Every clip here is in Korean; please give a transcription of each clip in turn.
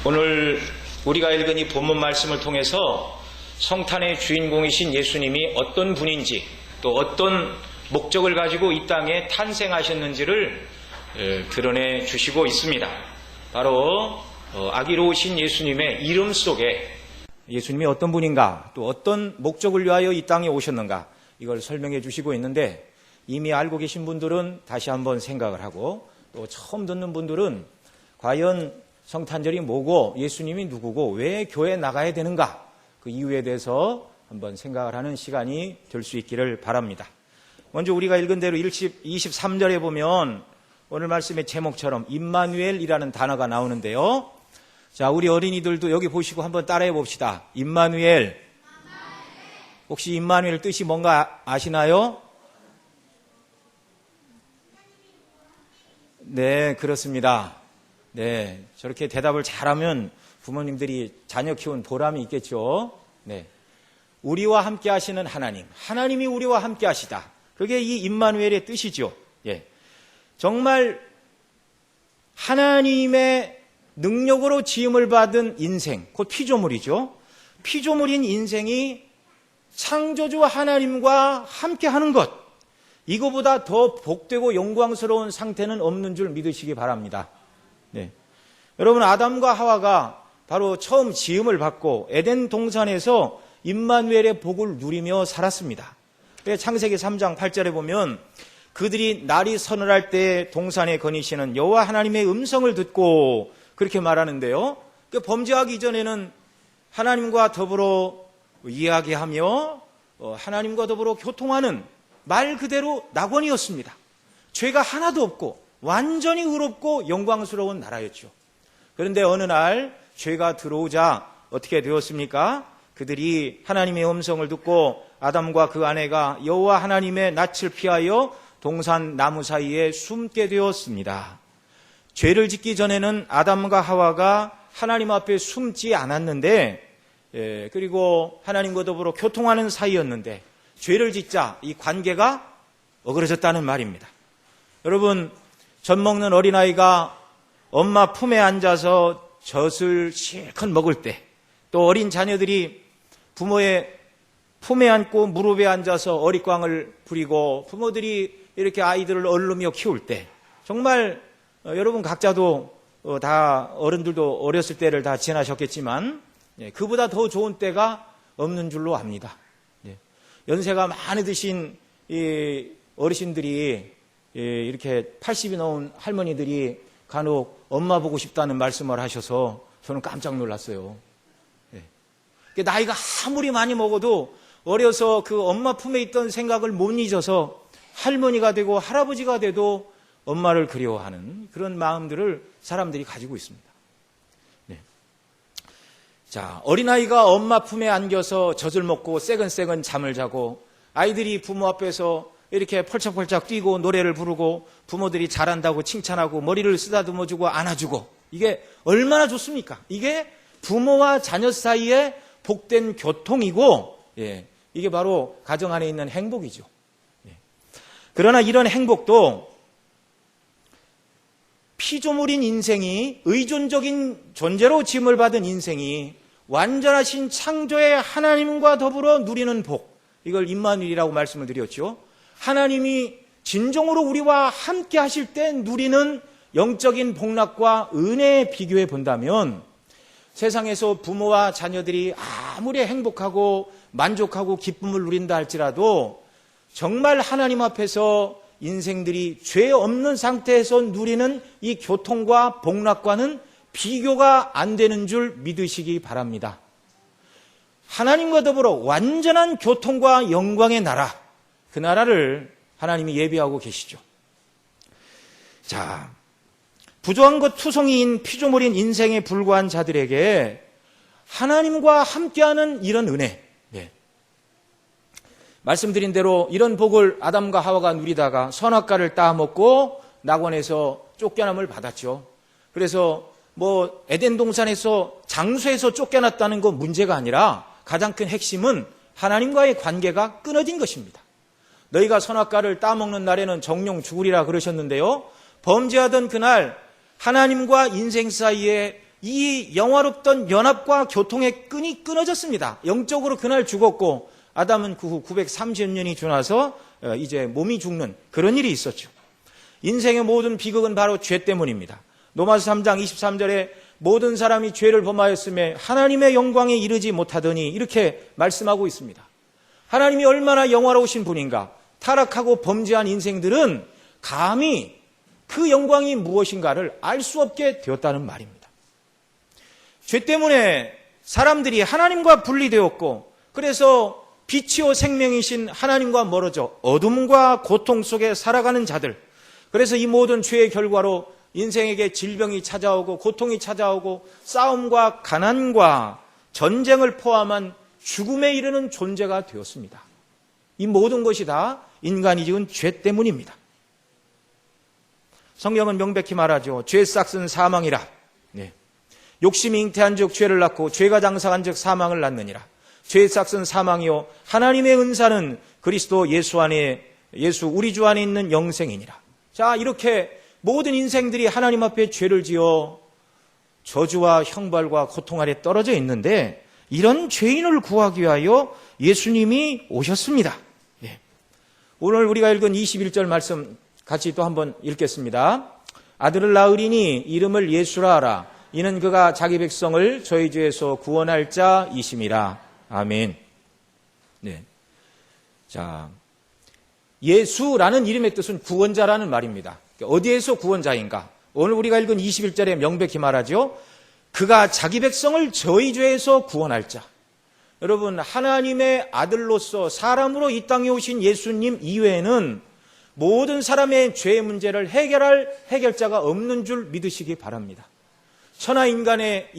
오늘 우리가 읽은 이 본문 말씀을 통해서 성탄의 주인공이신 예수님이 어떤 분인지, 또 어떤 목적을 가지고 이 땅에 탄생하셨는지를 드러내 주시고 있습니다. 바로 아기로우신 예수님의 이름 속에 예수님이 어떤 분인가, 또 어떤 목적을 위하여 이 땅에 오셨는가, 이걸 설명해 주시고 있는데, 이미 알고 계신 분들은 다시 한번 생각을 하고, 또 처음 듣는 분들은 과연 성탄절이 뭐고 예수님이 누구고 왜 교회에 나가야 되는가, 그 이유에 대해서 한번 생각을 하는 시간이 될 수 있기를 바랍니다. 먼저 우리가 읽은 대로 23절에 보면 오늘 말씀의 제목처럼 임마누엘이라는 단어가 나오는데요. 자, 우리 어린이들도 여기 보시고 한번 따라해 봅시다. 임마누엘. 혹시 임마누엘 뜻이 뭔가 아시나요? 네, 그렇습니다. 네, 저렇게 대답을 잘하면 부모님들이 자녀 키운 보람이 있겠죠. 네, 우리와 함께 하시는 하나님, 하나님이 우리와 함께 하시다. 그게 이 임마누엘의 뜻이죠. 예, 정말 하나님의 능력으로 지음을 받은 인생, 곧 피조물이죠. 피조물인 인생이 창조주 하나님과 함께 하는 것, 이거보다 더 복되고 영광스러운 상태는 없는 줄 믿으시기 바랍니다. 네. 여러분, 아담과 하와가 바로 처음 지음을 받고 에덴 동산에서 임마누엘의 복을 누리며 살았습니다. 창세기 3장 8절에 보면 그들이 날이 서늘할 때 동산에 거니시는 여호와 하나님의 음성을 듣고, 그렇게 말하는데요. 범죄하기 전에는 하나님과 더불어 이야기하며 하나님과 더불어 교통하는 말 그대로 낙원이었습니다. 죄가 하나도 없고 완전히 의롭고 영광스러운 나라였죠. 그런데 어느 날 죄가 들어오자 어떻게 되었습니까? 그들이 하나님의 음성을 듣고 아담과 그 아내가 여호와 하나님의 낯을 피하여 동산 나무 사이에 숨게 되었습니다. 죄를 짓기 전에는 아담과 하와가 하나님 앞에 숨지 않았는데, 그리고 하나님과 더불어 교통하는 사이였는데, 죄를 짓자 이 관계가 어그러졌다는 말입니다. 여러분, 젖 먹는 어린아이가 엄마 품에 앉아서 젖을 실컷 먹을 때, 또 어린 자녀들이 부모의 품에 앉고 무릎에 앉아서 어릿광을 부리고 부모들이 이렇게 아이들을 얼르며 키울 때, 정말 여러분 각자도 다 어른들도 어렸을 때를 다 지나셨겠지만 그보다 더 좋은 때가 없는 줄로 압니다. 연세가 많이 드신 이 어르신들이, 이렇게 80이 넘은 할머니들이 간혹 엄마 보고 싶다는 말씀을 하셔서 저는 깜짝 놀랐어요. 나이가 아무리 많이 먹어도 어려서 그 엄마 품에 있던 생각을 못 잊어서 할머니가 되고 할아버지가 돼도 엄마를 그리워하는 그런 마음들을 사람들이 가지고 있습니다. 자, 어린아이가 엄마 품에 안겨서 젖을 먹고 새근새근 잠을 자고, 아이들이 부모 앞에서 이렇게 펄쩍펄쩍 뛰고 노래를 부르고 부모들이 잘한다고 칭찬하고 머리를 쓰다듬어주고 안아주고, 이게 얼마나 좋습니까? 이게 부모와 자녀 사이에 복된 교통이고, 이게 바로 가정 안에 있는 행복이죠. 그러나 이런 행복도 피조물인 인생이, 의존적인 존재로 지음을 받은 인생이 완전하신 창조의 하나님과 더불어 누리는 복, 이걸 임마누엘이라고 말씀을 드렸죠. 하나님이 진정으로 우리와 함께 하실 때 누리는 영적인 복락과 은혜에 비교해 본다면, 세상에서 부모와 자녀들이 아무리 행복하고 만족하고 기쁨을 누린다 할지라도 정말 하나님 앞에서 인생들이 죄 없는 상태에서 누리는 이 교통과 복락과는 비교가 안 되는 줄 믿으시기 바랍니다. 하나님과 더불어 완전한 교통과 영광의 나라, 그 나라를 하나님이 예비하고 계시죠. 자, 부조한 것 투성이인 피조물인 인생에 불과한 자들에게 하나님과 함께하는 이런 은혜, 말씀드린 대로 이런 복을 아담과 하와가 누리다가 선악과를 따먹고 낙원에서 쫓겨남을 받았죠. 그래서 에덴 동산에서 장소에서 쫓겨났다는 건 문제가 아니라 가장 큰 핵심은 하나님과의 관계가 끊어진 것입니다. 너희가 선악과를 따먹는 날에는 정령 죽으리라 그러셨는데요, 범죄하던 그날 하나님과 인생 사이에 이 영화롭던 연합과 교통의 끈이 끊어졌습니다. 영적으로 그날 죽었고 아담은 그 후 930년이 지나서 이제 몸이 죽는 그런 일이 있었죠. 인생의 모든 비극은 바로 죄 때문입니다. 로마서 3장 23절에 모든 사람이 죄를 범하였음에 하나님의 영광에 이르지 못하더니 이렇게 말씀하고 있습니다. 하나님이 얼마나 영화로우신 분인가. 타락하고 범죄한 인생들은 감히 그 영광이 무엇인가를 알 수 없게 되었다는 말입니다. 죄 때문에 사람들이 하나님과 분리되었고 그래서 빛이요 생명이신 하나님과 멀어져 어둠과 고통 속에 살아가는 자들, 그래서 이 모든 죄의 결과로 인생에게 질병이 찾아오고 고통이 찾아오고 싸움과 가난과 전쟁을 포함한 죽음에 이르는 존재가 되었습니다. 이 모든 것이 다 인간이 지은 죄 때문입니다. 성경은 명백히 말하죠. 죄 싹은 사망이라. 네. 욕심이 잉태한 즉 죄를 낳고 죄가 장사한 즉 사망을 낳느니라. 죄의 싹은 사망이요 하나님의 은사는 그리스도 예수 안에 예수 우리 주 안에 있는 영생이니라. 자, 이렇게 모든 인생들이 하나님 앞에 죄를 지어 저주와 형벌과 고통 아래 떨어져 있는데 이런 죄인을 구하기 위하여 예수님이 오셨습니다. 예. 오늘 우리가 읽은 21절 말씀 같이 또 한번 읽겠습니다. 아들을 낳으리니 이름을 예수라 하라. 이는 그가 자기 백성을 저희 죄에서 구원할 자이심이라. 아멘. 네. 자, 예수라는 이름의 뜻은 구원자라는 말입니다. 어디에서 구원자인가? 오늘 우리가 읽은 21절에 명백히 말하죠. 그가 자기 백성을 저희 죄에서 구원할 자. 여러분, 하나님의 아들로서 사람으로 이 땅에 오신 예수님 이외에는 모든 사람의 죄의 문제를 해결할 해결자가 없는 줄 믿으시기 바랍니다. 천하 인간의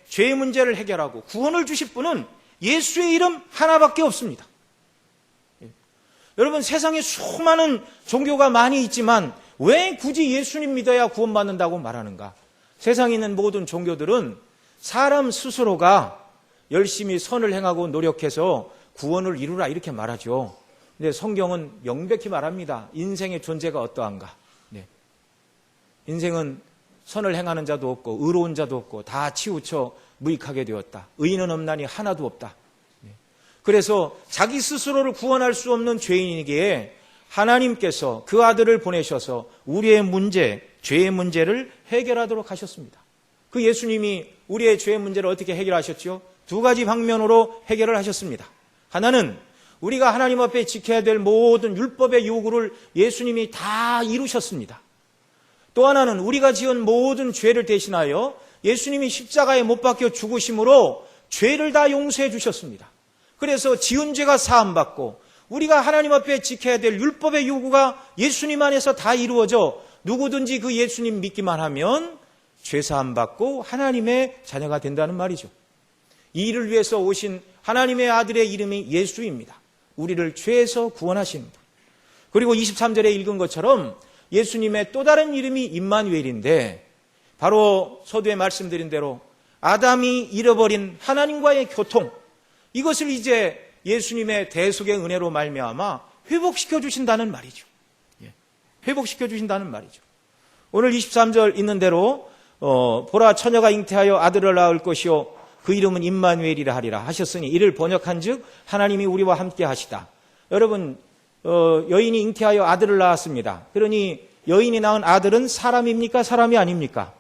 죄의 문제를 해결하고 구원을 주실 분은 예수의 이름 하나밖에 없습니다. 여러분, 세상에 수많은 종교가 많이 있지만 왜 굳이 예수님 믿어야 구원받는다고 말하는가? 세상에 있는 모든 종교들은 사람 스스로가 열심히 선을 행하고 노력해서 구원을 이루라 이렇게 말하죠. 근데 성경은 명백히 말합니다. 인생의 존재가 어떠한가? 네. 인생은 선을 행하는 자도 없고 의로운 자도 없고 다 치우쳐 무익하게 되었다. 의인은 없나니 하나도 없다. 그래서 자기 스스로를 구원할 수 없는 죄인이기에 하나님께서 그 아들을 보내셔서 우리의 문제, 죄의 문제를 해결하도록 하셨습니다. 그 예수님이 우리의 죄의 문제를 어떻게 해결하셨죠? 두 가지 방면으로 해결을 하셨습니다. 하나는 우리가 하나님 앞에 지켜야 될 모든 율법의 요구를 예수님이 다 이루셨습니다. 또 하나는 우리가 지은 모든 죄를 대신하여 예수님이 십자가에 못 박혀 죽으심으로 죄를 다 용서해 주셨습니다. 그래서 지은 죄가 사함받고 우리가 하나님 앞에 지켜야 될 율법의 요구가 예수님 안에서 다 이루어져 누구든지 그 예수님 믿기만 하면 죄 사함받고 하나님의 자녀가 된다는 말이죠. 이 일을 위해서 오신 하나님의 아들의 이름이 예수입니다. 우리를 죄에서 구원하신 분. 그리고 23절에 읽은 것처럼 예수님의 또 다른 이름이 임마누엘인데 바로 서두에 말씀드린 대로 아담이 잃어버린 하나님과의 교통, 이것을 이제 예수님의 대속의 은혜로 말미암아 회복시켜 주신다는 말이죠. 회복시켜 주신다는 말이죠. 오늘 23절 있는 대로 보라 처녀가 잉태하여 아들을 낳을 것이요 그 이름은 임마누엘이라 하리라 하셨으니 이를 번역한즉 하나님이 우리와 함께 하시다. 여러분, 여인이 잉태하여 아들을 낳았습니다. 그러니 여인이 낳은 아들은 사람입니까? 사람이 아닙니까?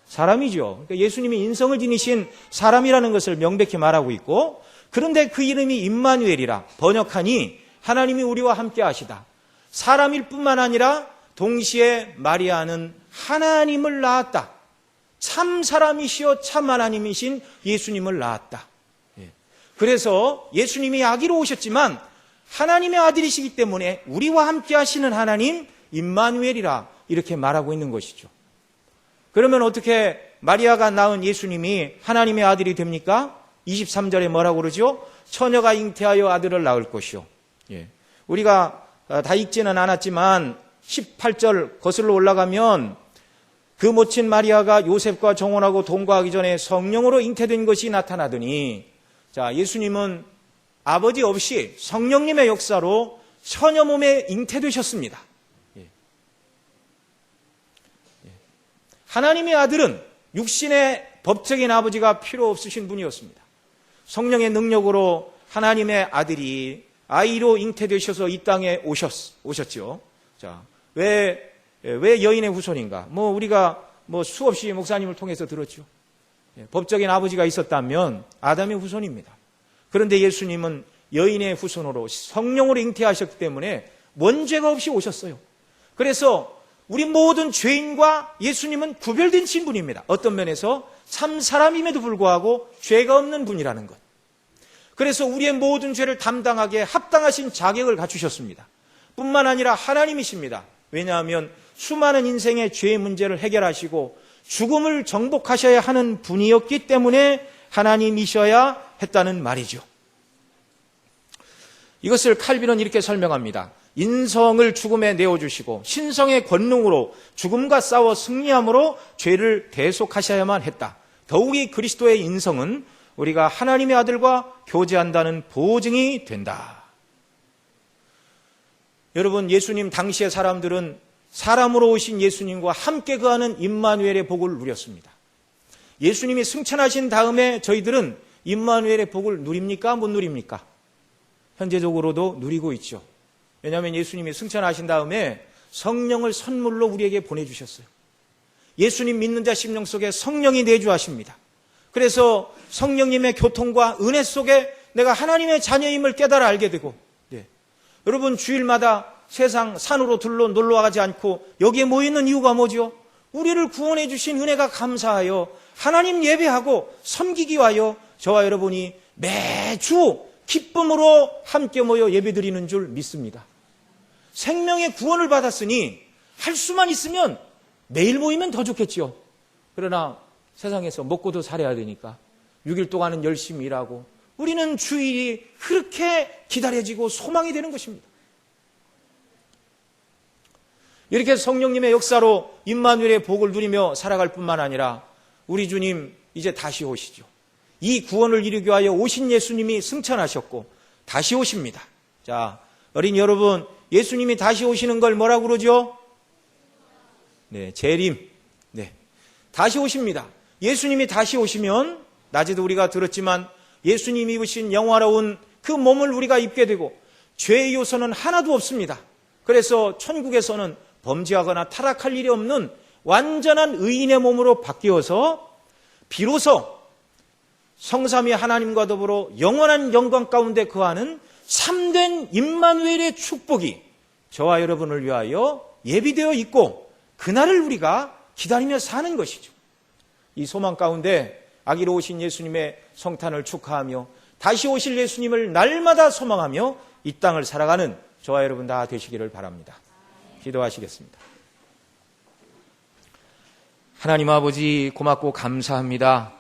사람이죠. 그러니까 예수님이 인성을 지니신 사람이라는 것을 명백히 말하고 있고, 그런데 그 이름이 임마누엘이라 번역하니 하나님이 우리와 함께 하시다. 사람일 뿐만 아니라 동시에 마리아는 하나님을 낳았다. 참 사람이시여 참 하나님이신 예수님을 낳았다. 그래서 예수님이 아기로 오셨지만 하나님의 아들이시기 때문에 우리와 함께 하시는 하나님 임마누엘이라 이렇게 말하고 있는 것이죠. 그러면 어떻게 마리아가 낳은 예수님이 하나님의 아들이 됩니까? 23절에 뭐라고 그러죠? 처녀가 잉태하여 아들을 낳을 것이요. 우리가 다 읽지는 않았지만 18절 거슬러 올라가면 그 모친 마리아가 요셉과 정혼하고 동거하기 전에 성령으로 잉태된 것이 나타나더니, 자, 예수님은 아버지 없이 성령님의 역사로 처녀 몸에 잉태되셨습니다. 하나님의 아들은 육신의 법적인 아버지가 필요 없으신 분이었습니다. 성령의 능력으로 하나님의 아들이 아이로 잉태되셔서 이 땅에 오셨죠. 자, 왜 여인의 후손인가? 우리가 수없이 목사님을 통해서 들었죠. 법적인 아버지가 있었다면 아담의 후손입니다. 그런데 예수님은 여인의 후손으로 성령으로 잉태하셨기 때문에 원죄가 없이 오셨어요. 그래서 우리 모든 죄인과 예수님은 구별된 신분입니다. 어떤 면에서 참 사람임에도 불구하고 죄가 없는 분이라는 것. 그래서 우리의 모든 죄를 담당하기에 합당하신 자격을 갖추셨습니다. 뿐만 아니라 하나님이십니다. 왜냐하면 수많은 인생의 죄의 문제를 해결하시고 죽음을 정복하셔야 하는 분이었기 때문에 하나님이셔야 했다는 말이죠. 이것을 칼빈은 이렇게 설명합니다. 인성을 죽음에 내어주시고 신성의 권능으로 죽음과 싸워 승리함으로 죄를 대속하셔야만 했다. 더욱이 그리스도의 인성은 우리가 하나님의 아들과 교제한다는 보증이 된다. 여러분, 예수님 당시의 사람들은 사람으로 오신 예수님과 함께 거하는 임마누엘의 복을 누렸습니다. 예수님이 승천하신 다음에 저희들은 임마누엘의 복을 누립니까? 못 누립니까? 현재적으로도 누리고 있죠. 왜냐하면 예수님이 승천하신 다음에 성령을 선물로 우리에게 보내주셨어요. 예수님 믿는 자 심령 속에 성령이 내주하십니다. 그래서 성령님의 교통과 은혜 속에 내가 하나님의 자녀임을 깨달아 알게 되고, 여러분 주일마다 세상 산으로 놀러 가지 않고 여기에 모이는 이유가 뭐죠? 우리를 구원해 주신 은혜가 감사하여 하나님 예배하고 섬기기 위하여 저와 여러분이 매주 기쁨으로 함께 모여 예배드리는 줄 믿습니다. 생명의 구원을 받았으니 할 수만 있으면 매일 모이면 더 좋겠지요. 그러나 세상에서 먹고도 살아야 되니까 6일 동안은 열심히 일하고 우리는 주일이 그렇게 기다려지고 소망이 되는 것입니다. 이렇게 성령님의 역사로 임마누엘의 복을 누리며 살아갈 뿐만 아니라 우리 주님 이제 다시 오시죠. 이 구원을 이루기 위하여 오신 예수님이 승천하셨고 다시 오십니다. 자, 어린 여러분, 예수님이 다시 오시는 걸 뭐라고 그러죠? 재림. 다시 오십니다. 예수님이 다시 오시면 낮에도 우리가 들었지만 예수님이 입으신 영화로운 그 몸을 우리가 입게 되고 죄의 요소는 하나도 없습니다. 그래서 천국에서는 범죄하거나 타락할 일이 없는 완전한 의인의 몸으로 바뀌어서 비로소 성삼위 하나님과 더불어 영원한 영광 가운데 거하는 참된 임마누엘의 축복이 저와 여러분을 위하여 예비되어 있고 그날을 우리가 기다리며 사는 것이죠. 이 소망 가운데 아기로 오신 예수님의 성탄을 축하하며 다시 오실 예수님을 날마다 소망하며 이 땅을 살아가는 저와 여러분 다 되시기를 바랍니다. 기도하시겠습니다. 하나님 아버지, 고맙고 감사합니다.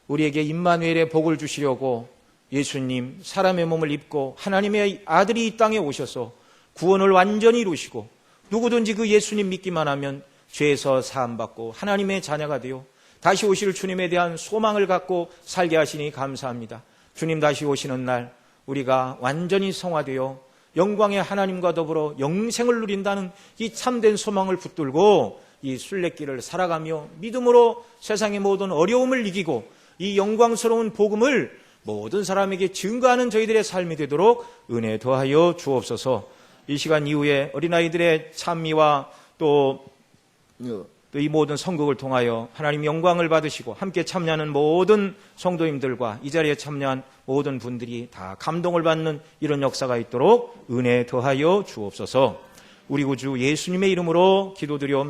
우리에게 임마누엘의 복을 주시려고 예수님 사람의 몸을 입고 하나님의 아들이 이 땅에 오셔서 구원을 완전히 이루시고 누구든지 그 예수님 믿기만 하면 죄에서 사함받고 하나님의 자녀가 되어 다시 오실 주님에 대한 소망을 갖고 살게 하시니 감사합니다. 주님 다시 오시는 날 우리가 완전히 성화되어 영광의 하나님과 더불어 영생을 누린다는 이 참된 소망을 붙들고 이 순례길을 살아가며 믿음으로 세상의 모든 어려움을 이기고 이 영광스러운 복음을 모든 사람에게 증거하는 저희들의 삶이 되도록 은혜 더하여 주옵소서. 이 시간 이후에 어린아이들의 찬미와 또 이 모든 선곡을 통하여 하나님 영광을 받으시고 함께 참여하는 모든 성도님들과 이 자리에 참여한 모든 분들이 다 감동을 받는 이런 역사가 있도록 은혜 더하여 주옵소서. 우리 구주 예수님의 이름으로 기도드려